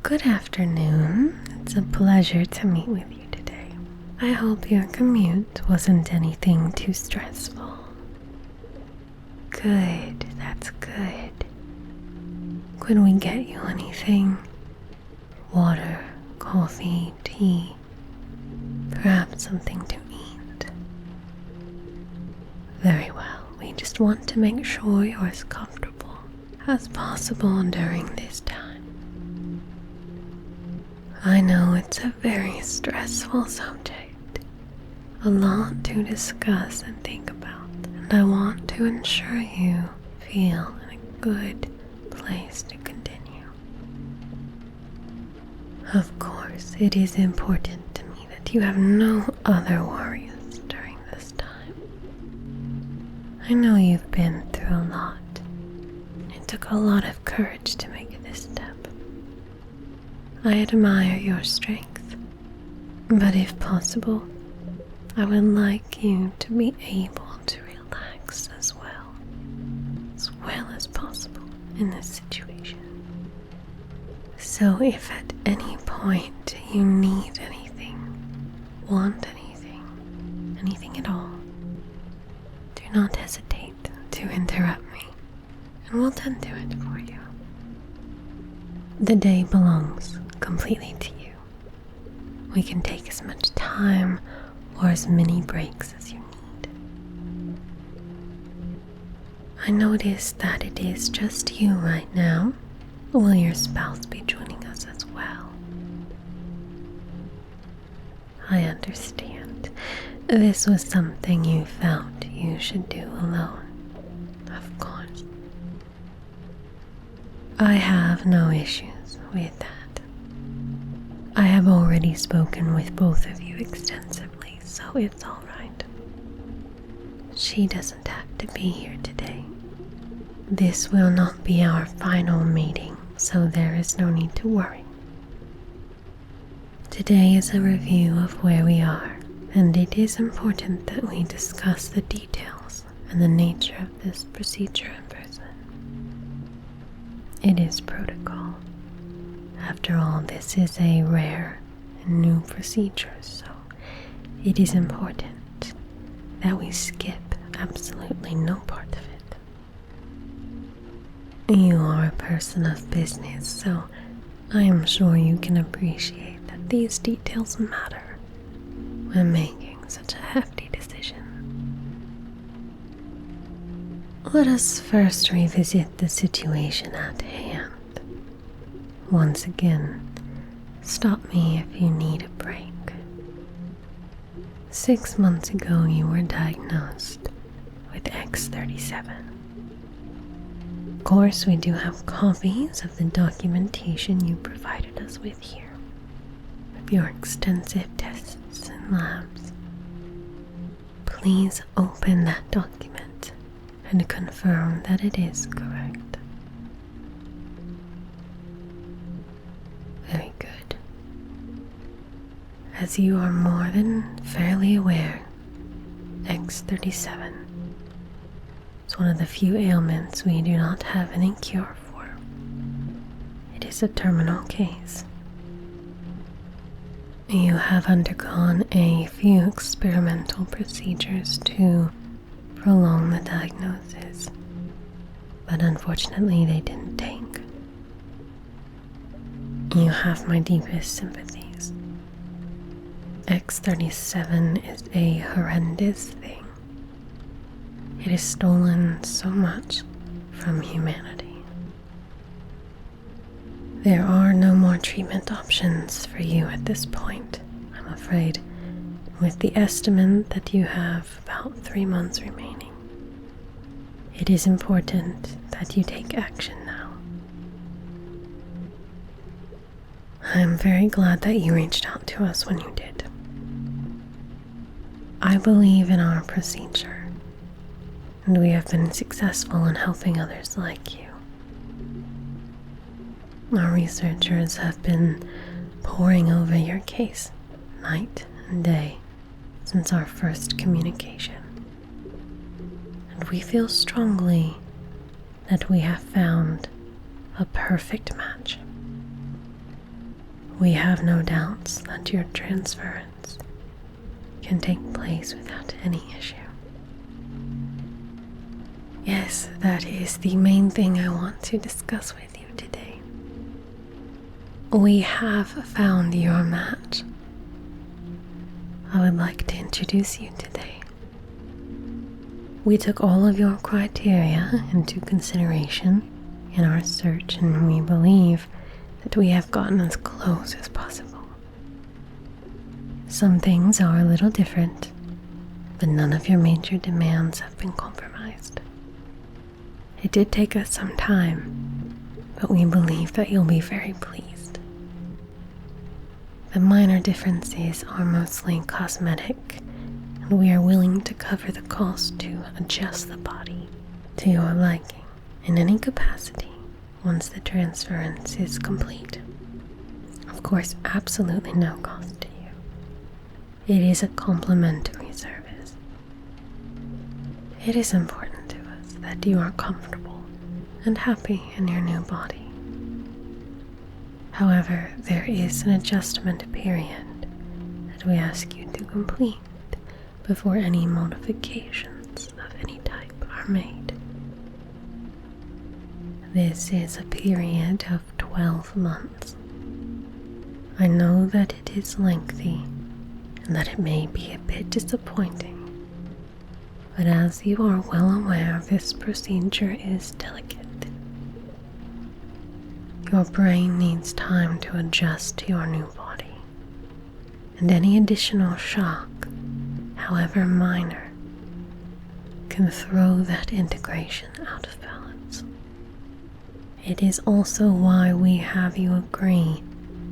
Good afternoon. It's a pleasure to meet with you today. I hope your commute wasn't anything too stressful. Good, that's good. Could we get you anything? Water, coffee, tea, perhaps something to eat? Very well. We just want to make sure you're as comfortable as possible during this time. I know it's a very stressful subject, a lot to discuss and think about, and I want to ensure you feel in a good place to continue. Of course, it is important to me that you have no other worries during this time. I know you've been through a lot. It took a lot of courage to make this step. I admire your strength, but if possible, I would like you to be able to relax as well as possible in this situation. So if at any point you need anything, want anything at all, do not hesitate to interrupt me, and we'll tend to it for you. The day belongs completely to you. We can take as much time or as many breaks as you need. I notice that it is just you right now. Will your spouse be joining us as well? I understand. This was something you felt you should do alone. Of course. I have no issues with that. I have already spoken with both of you extensively, so it's alright. She doesn't have to be here today. This will not be our final meeting, so there is no need to worry. Today is a review of where we are, and it is important that we discuss the details and the nature of this procedure in person. It is protocol. After all, this is a rare and new procedure, so it is important that we skip absolutely no part of it. You are a person of business, so I am sure you can appreciate that these details matter when making such a hefty decision. Let us first revisit the situation at hand. Once again, stop me if you need a break. 6 months ago, you were diagnosed with X37. Of course, we do have copies of the documentation you provided us with here, of your extensive tests and labs. Please open that document and confirm that it is correct. Very good. As you are more than fairly aware, X37 is one of the few ailments we do not have any cure for. It is a terminal case. You have undergone a few experimental procedures to prolong the diagnosis, but unfortunately they didn't take. You have my deepest sympathies. X37 is a horrendous thing. It has stolen so much from humanity. There are no more treatment options for you at this point, I'm afraid, with the estimate that you have about 3 months remaining. It is important that you take action now. I am very glad that you reached out to us when you did. I believe in our procedure, and we have been successful in helping others like you. Our researchers have been poring over your case night and day since our first communication, and we feel strongly that we have found a perfect match. We have no doubts that your transference can take place without any issue. Yes, that is the main thing I want to discuss with you today. We have found your match. I would like to introduce you today. We took all of your criteria into consideration in our search, and we believe that we have gotten as close as possible. Some things are a little different, but none of your major demands have been compromised. It did take us some time, but we believe that you'll be very pleased. The minor differences are mostly cosmetic, and we are willing to cover the cost to adjust the body to your liking in any capacity once the transference is complete. Of course, absolutely no cost to you. It is a complimentary service. It is important to us that you are comfortable and happy in your new body. However, there is an adjustment period that we ask you to complete before any modifications of any type are made. This is a period of 12 months. I know that it is lengthy and that it may be a bit disappointing, but as you are well aware, this procedure is delicate. Your brain needs time to adjust to your new body, and any additional shock, however minor, can throw that integration out of balance. It is also why we have you agree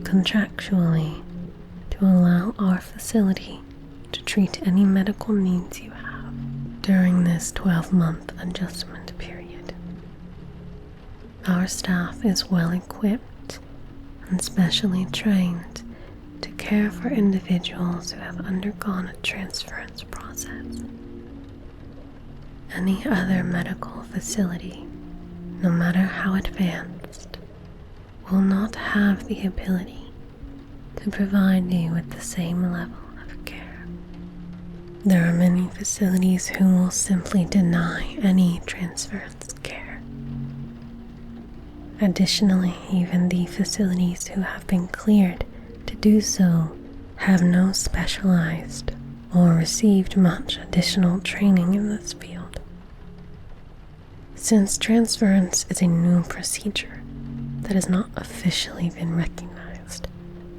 contractually to allow our facility to treat any medical needs you have during this 12-month adjustment period. Our staff is well equipped and specially trained to care for individuals who have undergone a transference process. Any other medical facility, no matter how advanced, will not have the ability to provide you with the same level of care. There are many facilities who will simply deny any transference care. Additionally, even the facilities who have been cleared to do so have no specialized or received much additional training in this field. Since transference is a new procedure that has not officially been recognized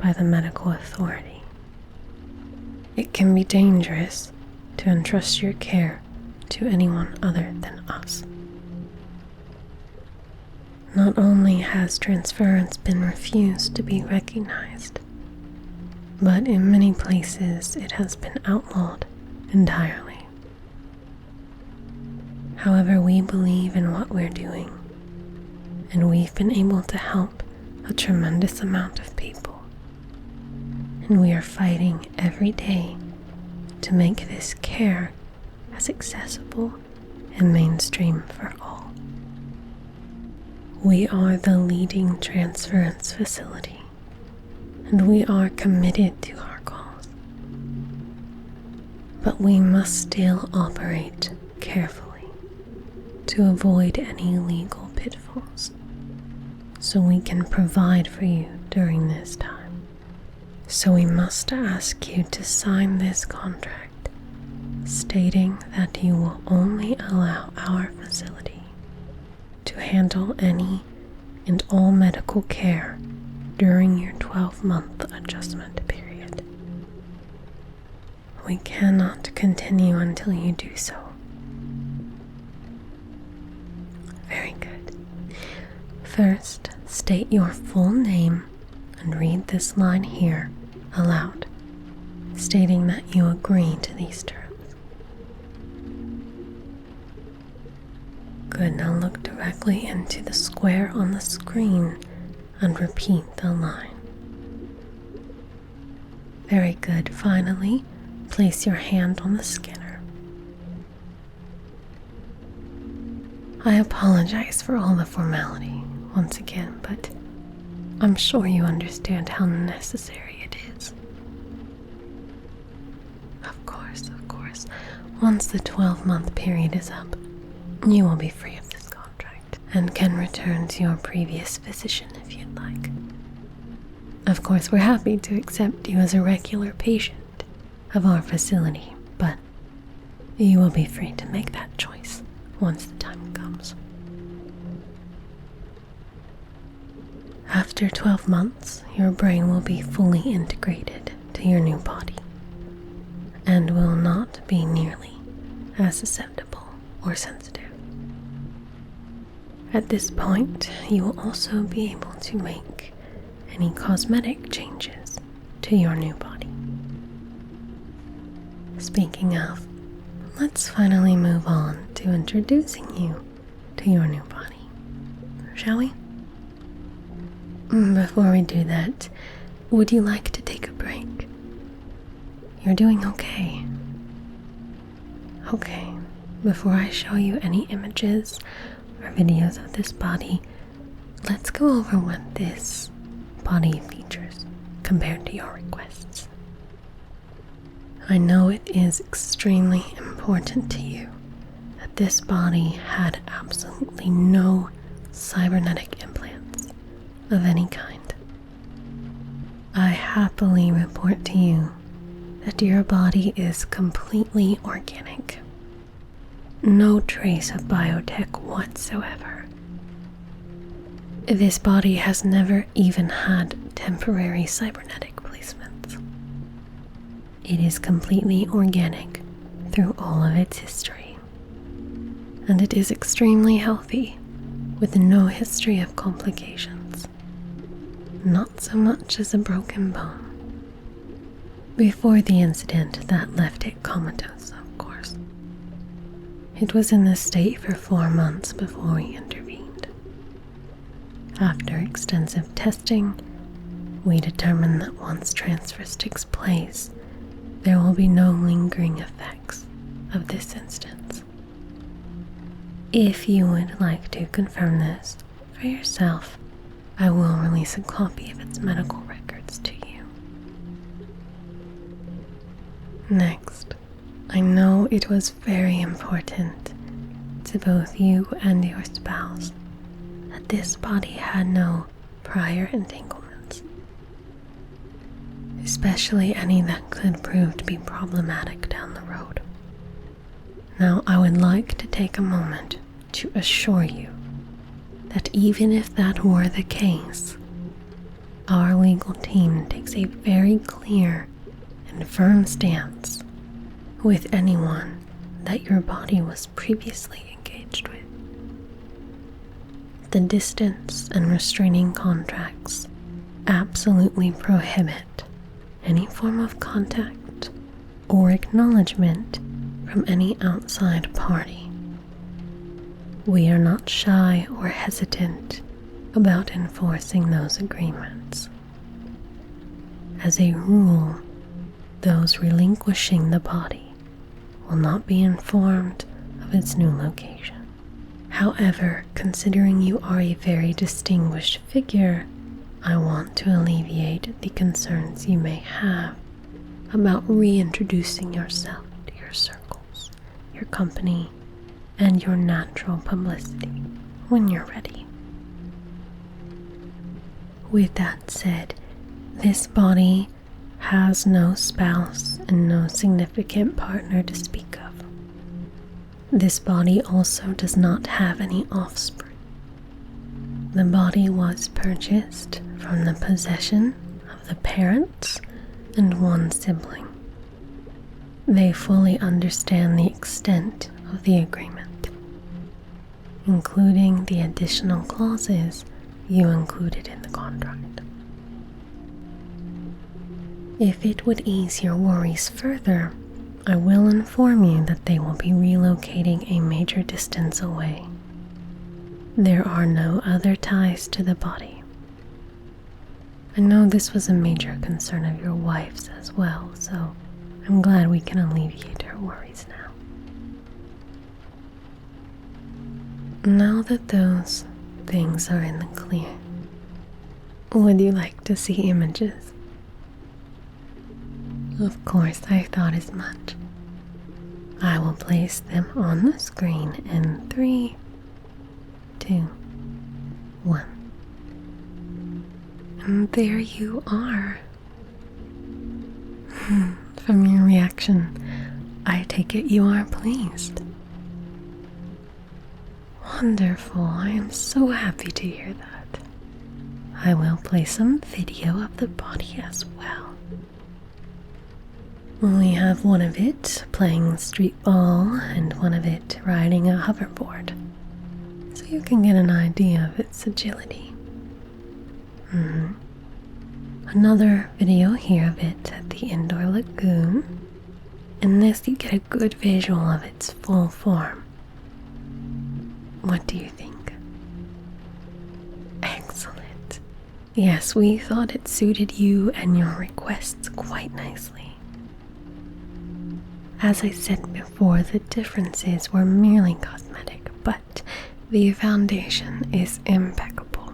by the medical authority, it can be dangerous to entrust your care to anyone other than us. Not only has transference been refused to be recognized, but in many places it has been outlawed entirely. However, we believe in what we're doing, and we've been able to help a tremendous amount of people, and we are fighting every day to make this care as accessible and mainstream for all. We are the leading transference facility, and we are committed to our cause. But we must still operate carefully to avoid any legal pitfalls, so we can provide for you during this time. So we must ask you to sign this contract stating that you will only allow our facility to handle any and all medical care during your 12-month adjustment period. We cannot continue until you do so. Very good. First, state your full name and read this line here aloud, stating that you agree to these terms. Good, now look directly into the square on the screen and repeat the line. Very good. Finally, place your hand on the scanner. I apologize for all the formality once again, but I'm sure you understand how necessary it is. Of course. Once the 12-month period is up, you will be free of this contract and can return to your previous physician if you'd like. Of course, we're happy to accept you as a regular patient of our facility, but you will be free to make that choice once the time comes. After 12 months, your brain will be fully integrated to your new body and will not be nearly as susceptible or sensitive. At this point, you will also be able to make any cosmetic changes to your new body. Speaking of, let's finally move on to introducing you to your new body, shall we? Before we do that, would you like to take a break? You're doing okay. Okay, before I show you any images or videos of this body, let's go over what this body features compared to your requests. I know it is extremely important to you that this body had absolutely no cybernetic implants of any kind. I happily report to you that your body is completely organic. No trace of biotech whatsoever. This body has never even had temporary cybernetic placements. It is completely organic through all of its history, and it is extremely healthy with no history of complications, not so much as a broken bone. Before the incident that left it comatose, of course. It was in this state for 4 months before we intervened. After extensive testing, we determined that once transference takes place, there will be no lingering effects of this instance. If you would like to confirm this for yourself, I will release a copy of its medical records to you. Next, I know it was very important to both you and your spouse that this body had no prior entanglements, especially any that could prove to be problematic down the road. Now, I would like to take a moment to assure you that even if that were the case, our legal team takes a very clear and firm stance with anyone that your body was previously engaged with. The distance and restraining contracts absolutely prohibit any form of contact or acknowledgement from any outside party. We are not shy or hesitant about enforcing those agreements. As a rule, those relinquishing the body will not be informed of its new location. However, considering you are a very distinguished figure, I want to alleviate the concerns you may have about reintroducing yourself to your circles, your company, and your natural publicity when you're ready. With that said, this body has no spouse and no significant partner to speak of. This body also does not have any offspring. The body was purchased from the possession of the parents and one sibling. They fully understand the extent of the agreement, including the additional clauses you included in the contract. If it would ease your worries further, I will inform you that they will be relocating a major distance away. There are no other ties to the body. I know this was a major concern of your wife's as well, so I'm glad we can alleviate her worries now. Now that those things are in the clear, Would you like to see images? Of course, I thought as much. I will place them on the screen in 3, 2, 1. And there you are. From your reaction, I take it you are pleased. Wonderful, I am so happy to hear that. I will play some video of the body as well. We have one of it playing street ball and one of it riding a hoverboard, so you can get an idea of its agility. Another video here of it at the indoor lagoon. In this you get a good visual of its full form. What do you think? Excellent. Yes, we thought it suited you and your requests quite nicely. As I said before, the differences were merely cosmetic, but the foundation is impeccable.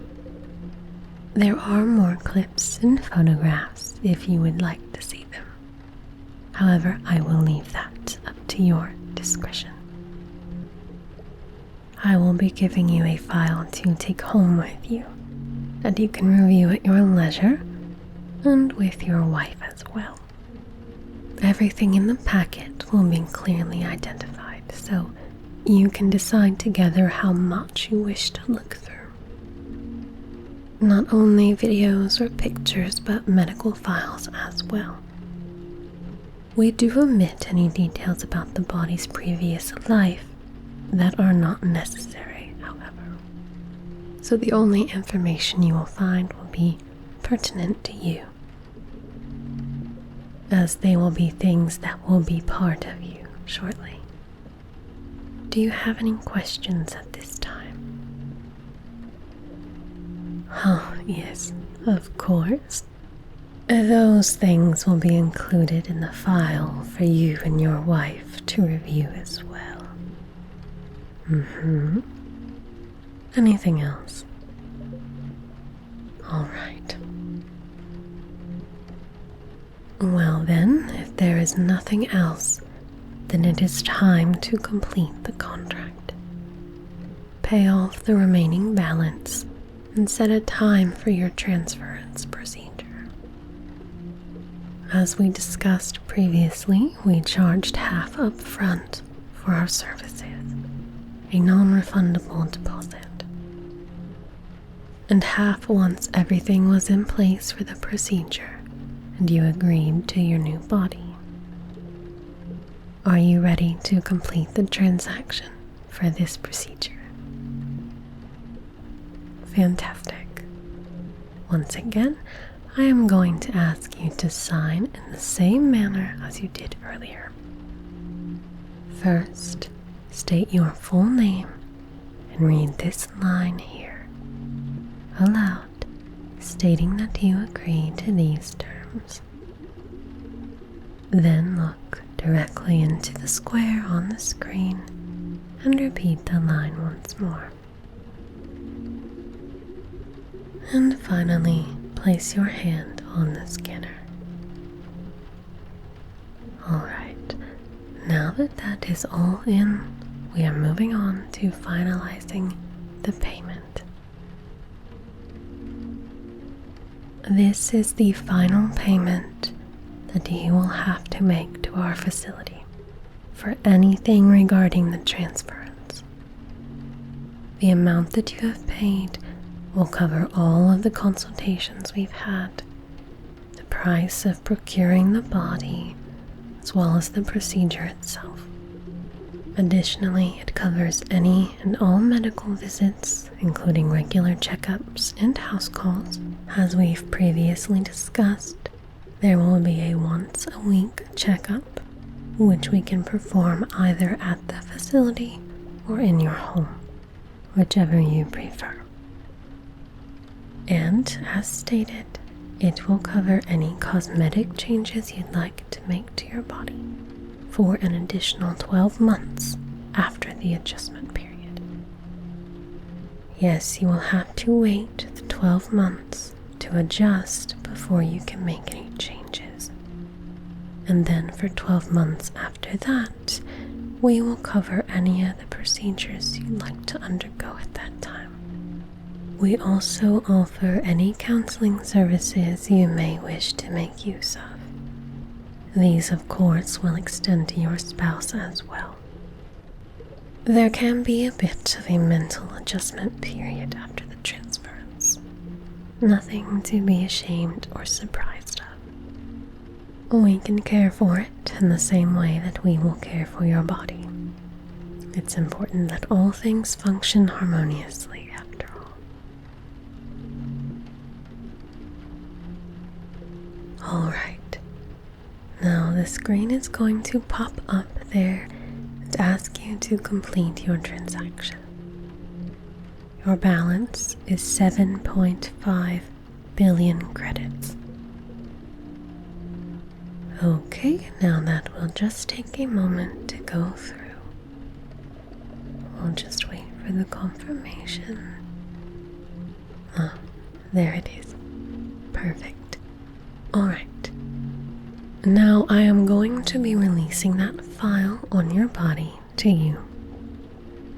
There are more clips and photographs if you would like to see them. However, I will leave that up to your discretion. I will be giving you a file to take home with you that you can review at your leisure and with your wife as well. Everything in the packet will be clearly identified, so you can decide together how much you wish to look through. Not only videos or pictures, but medical files as well. We do omit any details about the body's previous life that are not necessary, however. So the only information you will find will be pertinent to you, as they will be things that will be part of you shortly. Do you have any questions at this time? Oh, yes, of course. Those things will be included in the file for you and your wife to review as well. Anything else? All right. Well then, if there is nothing else, then it is time to complete the contract. Pay off the remaining balance and set a time for your transference procedure. As we discussed previously, we charged half up front for our services, a non-refundable deposit, and half once everything was in place for the procedure and you agreed to your new body. Are you ready to complete the transaction for this procedure? Fantastic. Once again, I am going to ask you to sign in the same manner as you did earlier. First, state your full name and read this line here, aloud, stating that you agree to these terms. Then look directly into the square on the screen and repeat the line once more. And finally, place your hand on the scanner. Alright, now that that is all in, we are moving on to finalizing the payment. This is the final payment that you will have to make to our facility for anything regarding the transference. The amount that you have paid will cover all of the consultations we've had, the price of procuring the body, as well as the procedure itself. Additionally, it covers any and all medical visits, including regular checkups and house calls. As we've previously discussed, there will be a once-a-week checkup, which we can perform either at the facility or in your home, whichever you prefer. And, as stated, it will cover any cosmetic changes you'd like to make to your body for an additional 12 months after the adjustment period. Yes, you will have to wait the 12 months to to adjust before you can make any changes. And then for 12 months after that, we will cover any of the procedures you'd like to undergo at that time. We also offer any counseling services you may wish to make use of. These, of course, will extend to your spouse as well. There can be a bit of a mental adjustment period after the transference. Nothing to be ashamed or surprised of. We can care for it in the same way that we will care for your body. It's important that all things function harmoniously after all. Alright, now the screen is going to pop up there and ask you to complete your transaction. Your balance is 7.5 billion credits. Okay, now that will just take a moment to go through. We'll just wait for the confirmation. Ah, there it is. Perfect. Alright. Now I am going to be releasing that file on your body to you.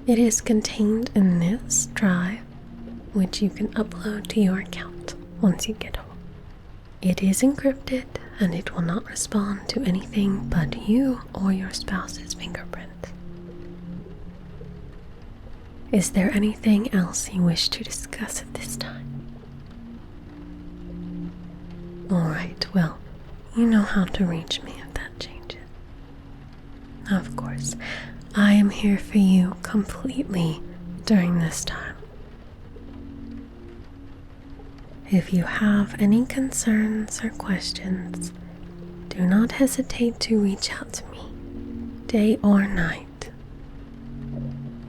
It is contained in this drive, which you can upload to your account once you get home. It is encrypted and it will not respond to anything but you or your spouse's fingerprint. Is there anything else you wish to discuss at this time? Alright, well, you know how to reach me if that changes. Of course, I am here for you completely during this time. If you have any concerns or questions, do not hesitate to reach out to me, day or night.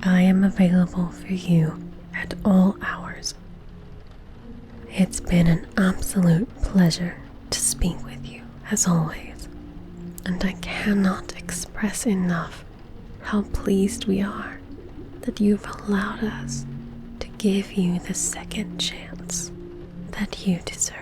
I am available for you at all hours. It's been an absolute pleasure to speak with you, as always, and I cannot express enough how pleased we are that you've allowed us to give you the second chance that you deserve.